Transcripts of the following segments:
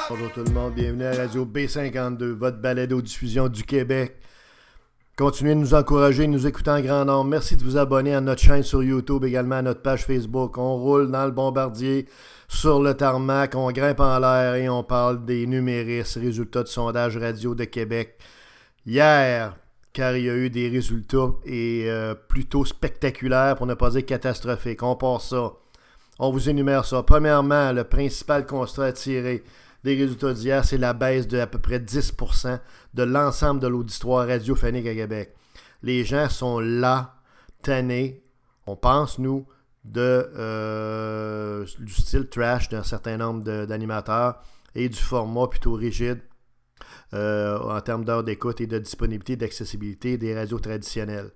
Bonjour tout le monde, bienvenue à Radio B52, votre balado-diffusion du Québec. Continuez de nous encourager, de nous écouter en grand nombre. Merci de vous abonner à notre chaîne sur YouTube, également à notre page Facebook. On roule dans le bombardier, sur le tarmac, on grimpe en l'air et on parle des numéristes, résultats de sondage radio de Québec. Hier, car il y a eu des résultats plutôt spectaculaires, pour ne pas dire catastrophiques. On part ça. On vous énumère ça. Premièrement, le principal constat à tirer des résultats d'hier, c'est la baisse de à peu près 10% de l'ensemble de l'auditoire radiophonique à Québec. Les gens sont là, tannés, on pense, nous, du style trash d'un certain nombre d'animateurs et du format plutôt rigide en termes d'heures d'écoute et de disponibilité, d'accessibilité des radios traditionnelles.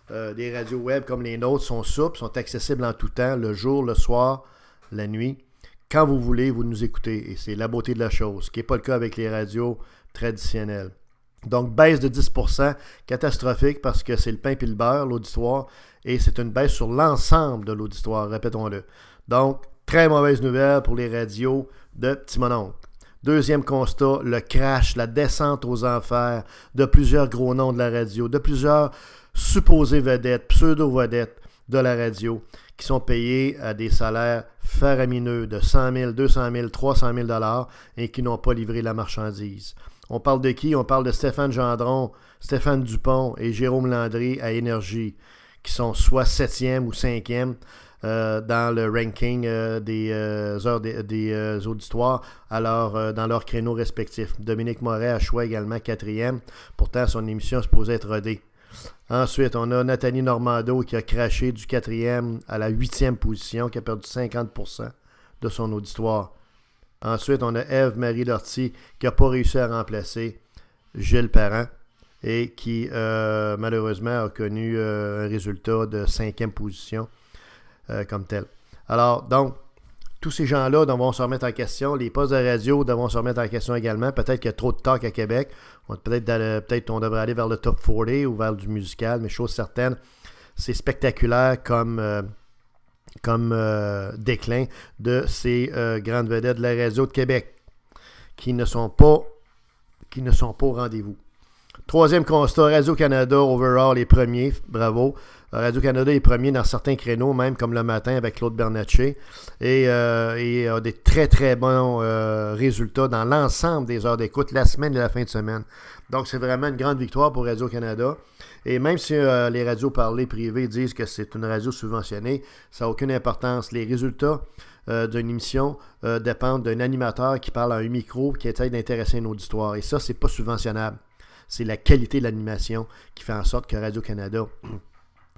Des radios web comme les nôtres sont souples, sont accessibles en tout temps, le jour, le soir, la nuit. Quand vous voulez, vous nous écoutez. Et c'est la beauté de la chose, ce qui n'est pas le cas avec les radios traditionnelles. Donc, baisse de 10%, catastrophique parce que c'est le pain et le beurre, l'auditoire, et c'est une baisse sur l'ensemble de l'auditoire, répétons-le. Donc, très mauvaise nouvelle pour les radios de Petit Mononcle. Deuxième constat, le crash, la descente aux enfers de plusieurs gros noms de la radio, de plusieurs supposées vedettes, pseudo-vedettes de la radio, qui sont payés à des salaires faramineux de 100 000, 200 000, 300 000 $ et qui n'ont pas livré la marchandise. On parle de qui? On parle de Stéphane Gendron, Stéphane Dupont et Jérôme Landry à Énergie, qui sont soit 7e ou 5e dans le ranking des auditoires dans leurs créneaux respectifs. Dominique Moret a choisi également 4e. Pourtant, son émission est supposée être rodée. Ensuite, on a Nathalie Normando qui a craché du 4e à la 8e position, qui a perdu 50% de son auditoire. Ensuite, on a Ève-Marie Lortie qui n'a pas réussi à remplacer Gilles Parent et qui, malheureusement, a connu un résultat de 5e position comme tel. Alors, donc, tous ces gens-là devront se remettre en question. Les postes de radio devront se remettre en question également. Peut-être qu'il y a trop de talk à Québec. Peut-être on devrait aller vers le top 40 ou vers du musical, mais chose certaine, c'est spectaculaire comme déclin de ces grandes vedettes de la radio de Québec qui ne sont pas au rendez-vous. Troisième constat, Radio-Canada, overall, est premier. Bravo. Radio-Canada est premier dans certains créneaux, même comme le matin avec Claude Bernatchez, et a des très, très bons résultats dans l'ensemble des heures d'écoute, la semaine et la fin de semaine. Donc, c'est vraiment une grande victoire pour Radio-Canada. Et même si les radios parlées privées disent que c'est une radio subventionnée, ça n'a aucune importance. Les résultats d'une émission dépendent d'un animateur qui parle à un micro qui essaie d'intéresser un auditoire. Et ça, c'est pas subventionnable. C'est la qualité de l'animation qui fait en sorte que Radio-Canada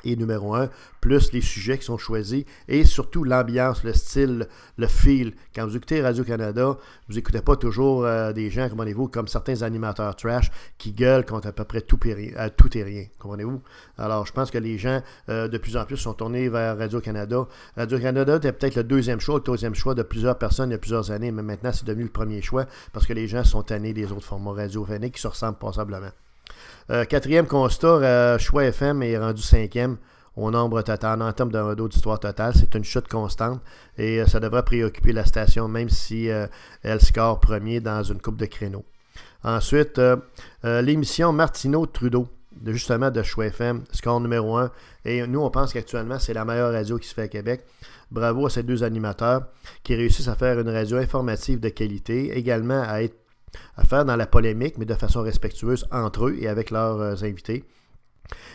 est numéro 1, plus les sujets qui sont choisis et surtout l'ambiance, le style, le feel. Quand vous écoutez Radio-Canada, vous n'écoutez pas toujours des gens, comprenez-vous, comme certains animateurs trash qui gueulent contre à peu près tout et rien, comprenez-vous? Alors, je pense que les gens, de plus en plus, sont tournés vers Radio-Canada. Radio-Canada était peut-être le deuxième choix, le troisième choix de plusieurs personnes il y a plusieurs années, mais maintenant, c'est devenu le premier choix parce que les gens sont tannés des autres formats radiophoniques qui se ressemblent passablement. Quatrième constat, Choix FM est rendu 5e au nombre total, en termes d'auditoire total. C'est une chute constante et ça devrait préoccuper la station, même si elle score premier dans une coupe de créneaux. Ensuite, l'émission Martineau-Trudeau, justement de Choix FM, score numéro 1. Et nous, on pense qu'actuellement, c'est la meilleure radio qui se fait à Québec. Bravo à ces deux animateurs qui réussissent à faire une radio informative de qualité, également à faire dans la polémique, mais de façon respectueuse entre eux et avec leurs invités.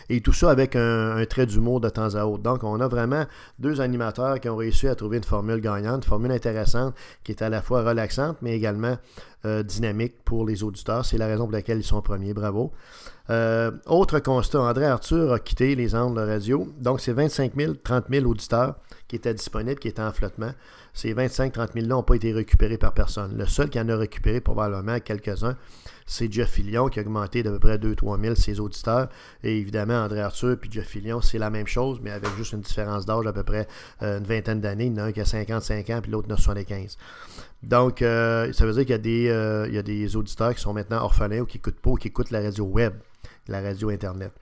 Et tout ça avec un trait d'humour de temps à autre. Donc, on a vraiment deux animateurs qui ont réussi à trouver une formule gagnante, une formule intéressante, qui est à la fois relaxante, mais également dynamique pour les auditeurs. C'est la raison pour laquelle ils sont premiers. Bravo. Autre constat, André Arthur a quitté les ondes de radio. Donc, c'est 25 000, 30 000 auditeurs qui étaient disponibles, qui étaient en flottement. Ces 25-30 000-là n'ont pas été récupérés par personne. Le seul qui en a récupéré probablement quelques-uns, c'est Jeff Fillion qui a augmenté d'à peu près 2-3 000 ses auditeurs. Et évidemment, André Arthur et Jeff Fillion, c'est la même chose, mais avec juste une différence d'âge d'à peu près une vingtaine d'années. Il y en a un qui a 55 ans puis l'autre en a 75. Donc, ça veut dire qu'il y a des auditeurs qui sont maintenant orphelins ou qui n'écoutent pas ou qui écoutent la radio web, la radio Internet.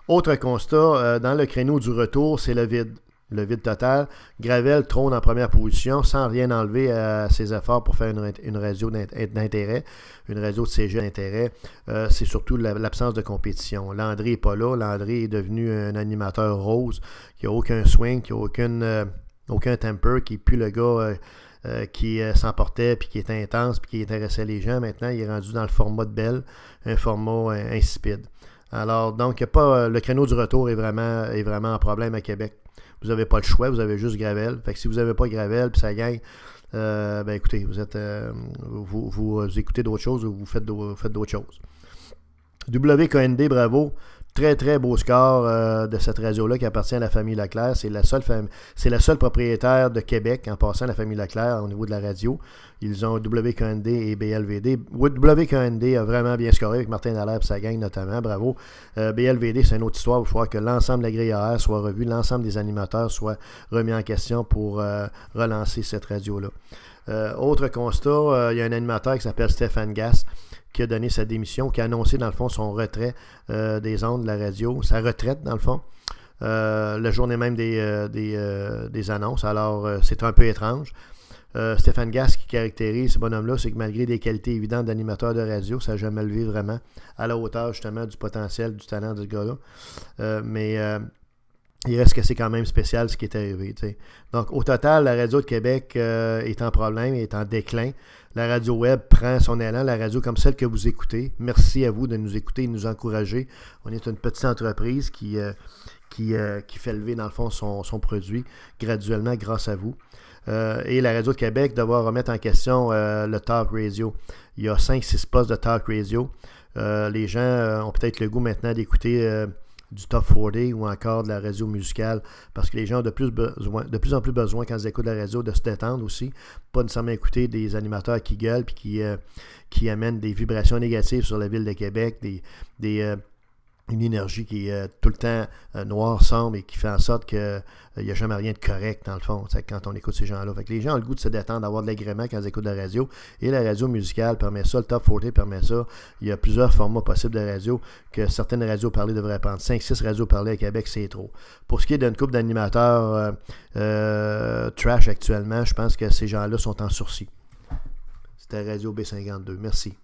Autre constat, dans le créneau du retour, c'est le vide. Le vide total. Gravel trône en première position sans rien enlever à ses efforts pour faire une radio d'intérêt, une radio de CG d'intérêt. C'est surtout l'absence de compétition. Landry n'est pas là. Landry est devenu un animateur rose qui n'a aucun swing, qui n'a aucun temper, qui n'est plus le gars qui s'emportait, puis qui était intense, puis qui intéressait les gens. Maintenant, il est rendu dans le format de Bell, un format insipide. Alors, donc, le créneau du retour est vraiment un problème à Québec. Vous n'avez pas le choix, vous avez juste Gravel. Fait que si vous n'avez pas Gravel puis ça gagne, écoutez, vous écoutez d'autres choses ou vous faites d'autres choses. WKND, bravo. Très, très beau score de cette radio-là qui appartient à la famille Leclerc. C'est la seule propriétaire de Québec en passant à la famille Leclerc au niveau de la radio. Ils ont WKND et BLVD. WKND a vraiment bien scoré avec Martin Dallaire et sa gang notamment. Bravo. BLVD, c'est une autre histoire. Il va falloir que l'ensemble de la grille horaire soit revu, l'ensemble des animateurs soit remis en question pour relancer cette radio-là. Autre constat, il y a un animateur qui s'appelle Stéphane Gass qui a donné sa démission, qui a annoncé dans le fond son retrait des ondes de la radio, sa retraite dans le fond, la journée même des annonces. Alors c'est un peu étrange. Stéphane Gass qui caractérise ce bonhomme-là, c'est que malgré des qualités évidentes d'animateur de radio, ça n'a jamais levé vraiment à la hauteur justement du potentiel, du talent de ce gars-là. Mais il reste que c'est quand même spécial ce qui est arrivé. T'sais. Donc, au total, la radio de Québec est en problème, est en déclin. La radio web prend son élan, la radio comme celle que vous écoutez. Merci à vous de nous écouter et de nous encourager. On est une petite entreprise qui fait lever, dans le fond, son produit graduellement grâce à vous. Et la radio de Québec devoir remettre en question le talk radio. Il y a 5-6 postes de talk radio. Les gens ont peut-être le goût maintenant d'écouter du Top 40 ou encore de la radio musicale parce que les gens ont de plus en plus besoin quand ils écoutent la radio de se détendre aussi, pas nécessairement écouter des animateurs qui gueulent puis qui amènent des vibrations négatives sur la ville de Québec, une énergie qui est tout le temps noire, sombre et qui fait en sorte qu'il n'y a jamais rien de correct dans le fond quand on écoute ces gens-là. Fait que les gens ont le goût de se détendre, d'avoir de l'agrément quand ils écoutent la radio. Et la radio musicale permet ça, le Top 40 permet ça. Il y a plusieurs formats possibles de radio que certaines radios parlées devraient prendre. 5-6 radios parlées à Québec, c'est trop. Pour ce qui est d'une couple d'animateurs trash actuellement, je pense que ces gens-là sont en sursis. C'était Radio B52. Merci.